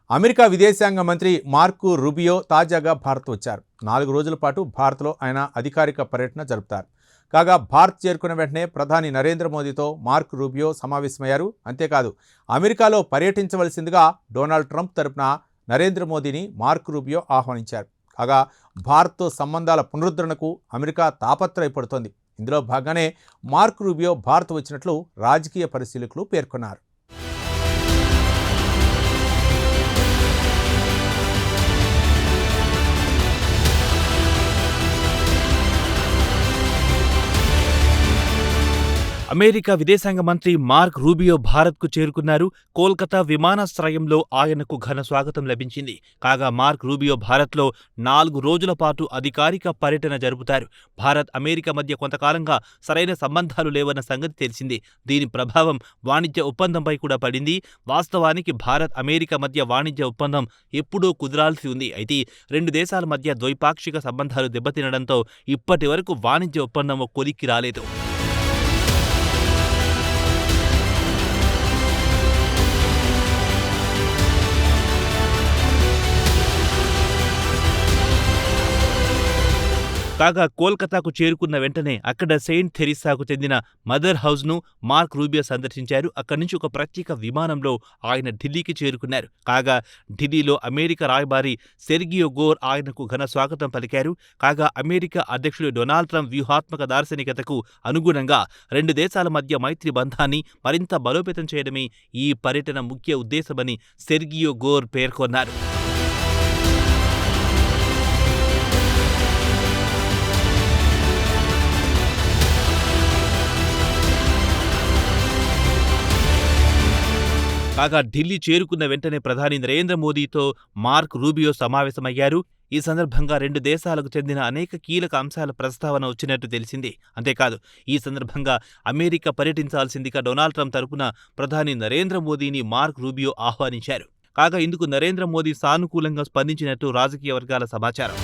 America విదేశాంగ మంత్రి Marco Rubio తాజాగా భారత్ వచ్చారు. 4 రోజుల పాటు భారత్లో ఆయన అధికారిక పర్యటన జరుపుతారు. కాగా భారత్ చేరుకున్న వెంటనే ప్రధాని నరేంద్ర మోదీతో మార్కో రూబియో సమావేశమయ్యారు. అంతేకాదు అమెరికాలో పర్యటించవలసిందిగా డొనాల్డ్ ట్రంప్ తరపున నరేంద్ర మోదీని మార్కో రూబియో ఆహ్వానించారు. కాగా భారత్తో సంబంధాల పునరుద్ధరణకు అమెరికా తాపత్రయపడుతోంది. ఇందులో భాగంగానే మార్కో రూబియో భారత్ వచ్చినట్లు రాజకీయ పరిశీలకులు పేర్కొన్నారు. అమెరికా విదేశాంగ మంత్రి మార్క్ రూబియో భారత్కు చేరుకున్నారు. కోల్కతా విమానాశ్రయంలో ఆయనకు ఘన స్వాగతం లభించింది. కాగా మార్క్ రూబియో భారత్లో 4 రోజుల పాటు అధికారిక పర్యటన జరుపుతారు. భారత్ అమెరికా మధ్య కొంతకాలంగా సరైన సంబంధాలు లేవన్న సంగతి తెలిసింది. దీని ప్రభావం వాణిజ్య ఒప్పందంపై కూడా పడింది. వాస్తవానికి భారత్ అమెరికా మధ్య వాణిజ్య ఒప్పందం ఎప్పుడూ కుదరాల్సి ఉంది. అయితే 2 దేశాల మధ్య ద్వైపాక్షిక సంబంధాలు దెబ్బతినడంతో ఇప్పటి వరకు వాణిజ్య ఒప్పందం కొలిక్కి రాలేదు. కాగా కోల్కతాకు చేరుకున్న వెంటనే అక్కడ సెయింట్ థెరిస్సాకు చెందిన మదర్ హౌస్ను మార్క్ రూబియో సందర్శించారు. అక్కడి నుంచి ఒక ప్రత్యేక విమానంలో ఆయన ఢిల్లీకి చేరుకున్నారు. కాగా ఢిల్లీలో అమెరికా రాయబారి సెర్గియో గోర్ ఆయనకు ఘన స్వాగతం పలికారు. కాగా అమెరికా అధ్యక్షుడు డొనాల్డ్ ట్రంప్ వ్యూహాత్మక దార్శనికతకు అనుగుణంగా 2 దేశాల మధ్య మైత్రి బంధాన్ని మరింత బలోపేతం చేయడమే ఈ పర్యటన ముఖ్య ఉద్దేశమని సెర్గియో గోర్ పేర్కొన్నారు. కాగా ఢిల్లీ చేరుకున్న వెంటనే ప్రధాని నరేంద్ర మోదీతో మార్క్ రూబియో సమావేశమయ్యారు. ఈ సందర్భంగా 2 దేశాలకు చెందిన అనేక కీలక అంశాల ప్రస్తావన వచ్చినట్టు తెలిసింది. అంతేకాదు ఈ సందర్భంగా అమెరికా పర్యటించాల్సిందిగా డొనాల్డ్ ట్రంప్ తరపున ప్రధాని నరేంద్ర మోదీని మార్క్ రూబియో ఆహ్వానించారు. కాగా ఇందుకు నరేంద్ర మోదీ సానుకూలంగా స్పందించినట్టు రాజకీయ వర్గాల సమాచారం.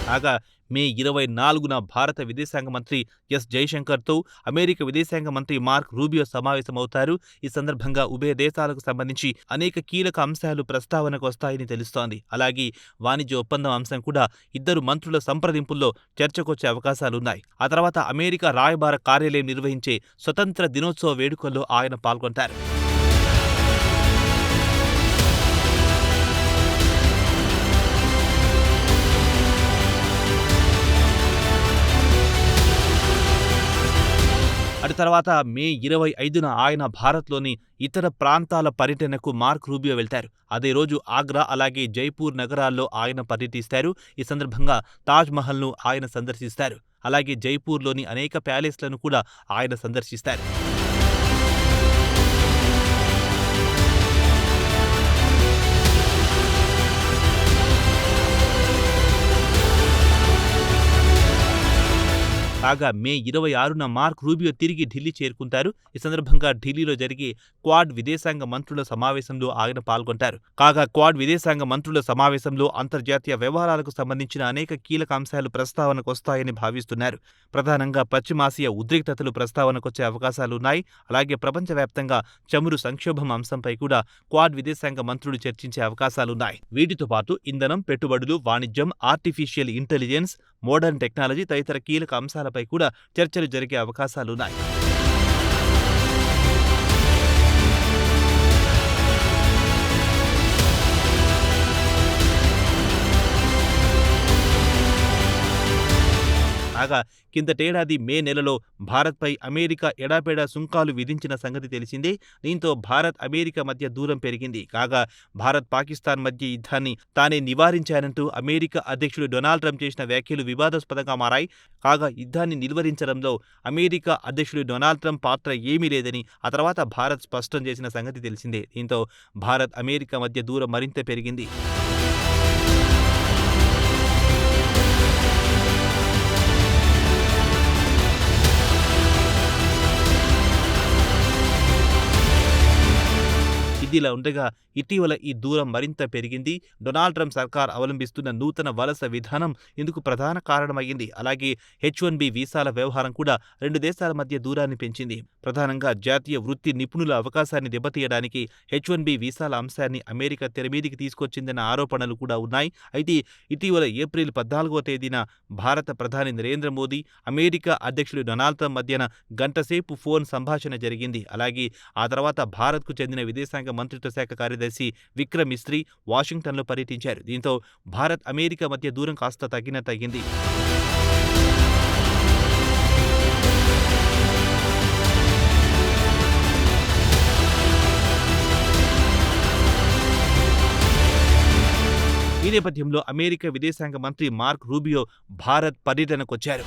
కాగా మే 24న భారత విదేశాంగ మంత్రి ఎస్ జైశంకర్తో అమెరికా విదేశాంగ మంత్రి మార్క్ రూబియో సమావేశమవుతారు. ఈ సందర్భంగా ఉభయ దేశాలకు సంబంధించి అనేక కీలక అంశాలు ప్రస్తావనకు వస్తాయని తెలుస్తోంది. అలాగే వాణిజ్య ఒప్పందం అంశం కూడా ఇద్దరు మంత్రుల సంప్రదింపుల్లో చర్చకొచ్చే అవకాశాలున్నాయి. ఆ తర్వాత అమెరికా రాయబార కార్యాలయం నిర్వహించే స్వతంత్ర దినోత్సవ వేడుకల్లో ఆయన పాల్గొంటారు. అటు తర్వాత మే 25న ఆయన భారత్లోని ఇతర ప్రాంతాల పర్యటనకు మార్క్ రూబియో వెళ్తారు. అదే రోజు ఆగ్రా అలాగే జైపూర్ నగరాల్లో ఆయన పర్యటిస్తారు. ఈ సందర్భంగా తాజ్ మహల్ను ఆయన సందర్శిస్తారు. అలాగే జైపూర్లోని అనేక ప్యాలెస్లను కూడా ఆయన సందర్శిస్తారు. కాగా మే 26న మార్క్ రూబియో తిరిగి ఢిల్లీ చేరుకుంటారు. ఈ సందర్భంగా ఢిల్లీలో జరిగే క్వాడ్ విదేశాంగ మంత్రుల సమావేశంలో ఆయన పాల్గొంటారు. కాగా క్వాడ్ విదేశాంగ మంత్రుల సమావేశంలో అంతర్జాతీయ వ్యవహారాలకు సంబంధించిన అనేక కీలక అంశాలు ప్రస్తావనకు వస్తాయని భావిస్తున్నారు. ప్రధానంగా పశ్చిమాసియా ఉద్రిక్తతలు ప్రస్తావనకొచ్చే అవకాశాలున్నాయి. అలాగే ప్రపంచవ్యాప్తంగా చమురు సంక్షోభం అంశంపై కూడా క్వాడ్ విదేశాంగ మంత్రులు చర్చించే అవకాశాలున్నాయి. వీటితో పాటు ఇంధనం, పెట్టుబడులు, వాణిజ్యం, ఆర్టిఫిషియల్ ఇంటెలిజెన్స్, మోడర్న్ టెక్నాలజీ తదితర కీలక అంశాలపై కూడా చర్చలు జరిగే అవకాశాలున్నాయి. కాగా కిందటేడాది మే నెలలో భారత్పై అమెరికా ఎడాపెడా సుంకాలు విధించిన సంగతి తెలిసిందే. దీంతో భారత్ అమెరికా మధ్య దూరం పెరిగింది. కాగా భారత్ పాకిస్తాన్ మధ్య యుద్ధాన్ని తానే నివారించానంటూ అమెరికా అధ్యక్షుడు డొనాల్డ్ ట్రంప్ చేసిన వ్యాఖ్యలు వివాదాస్పదంగా మారాయి. కాగా యుద్ధాన్ని నిలువరించడంలో అమెరికా అధ్యక్షుడు డొనాల్డ్ ట్రంప్ పాత్ర ఏమీ లేదని ఆ తర్వాత భారత్ స్పష్టం చేసిన సంగతి తెలిసిందే. దీంతో భారత్ అమెరికా మధ్య దూరం మరింత పెరిగింది. ఇదిలా ఉండగా ఇటీవల ఈ దూరం మరింత పెరిగింది. డొనాల్డ్ ట్రంప్ సర్కార్ అవలంబిస్తున్న నూతన వలస విధానం ఇందుకు ప్రధాన కారణమైంది. అలాగే H-1B వీసాల వ్యవహారం కూడా రెండు దేశాల మధ్య దూరాన్ని పెంచింది. ప్రధానంగా జాతీయ వృత్తి నిపుణుల అవకాశాన్ని దెబ్బతీయడానికి H-1B వీసాల అంశాన్ని అమెరికా తెరమీదికి తీసుకొచ్చిందన్న ఆరోపణలు కూడా ఉన్నాయి. అయితే ఇటీవల ఏప్రిల్ 14వ తేదీన భారత ప్రధాని నరేంద్ర మోదీ, అమెరికా అధ్యక్షుడు డొనాల్డ్ ట్రంప్ మధ్యన గంటసేపు ఫోన్ సంభాషణ జరిగింది. అలాగే ఆ తర్వాత భారత్కు చెందిన విదేశాంగ మంత్రిత్వ శాఖ కార్యదర్శి విక్రమ్ మిస్రీ వాషింగ్టన్లో పర్యటించారు. దీంతో భారత్, అమెరికా మధ్య దూరం కాస్త తగ్గినట్టయింది. ఈ నేపథ్యంలో అమెరికా విదేశాంగ మంత్రి మార్క్ రూబియో భారత్ పర్యటనకొచ్చారు.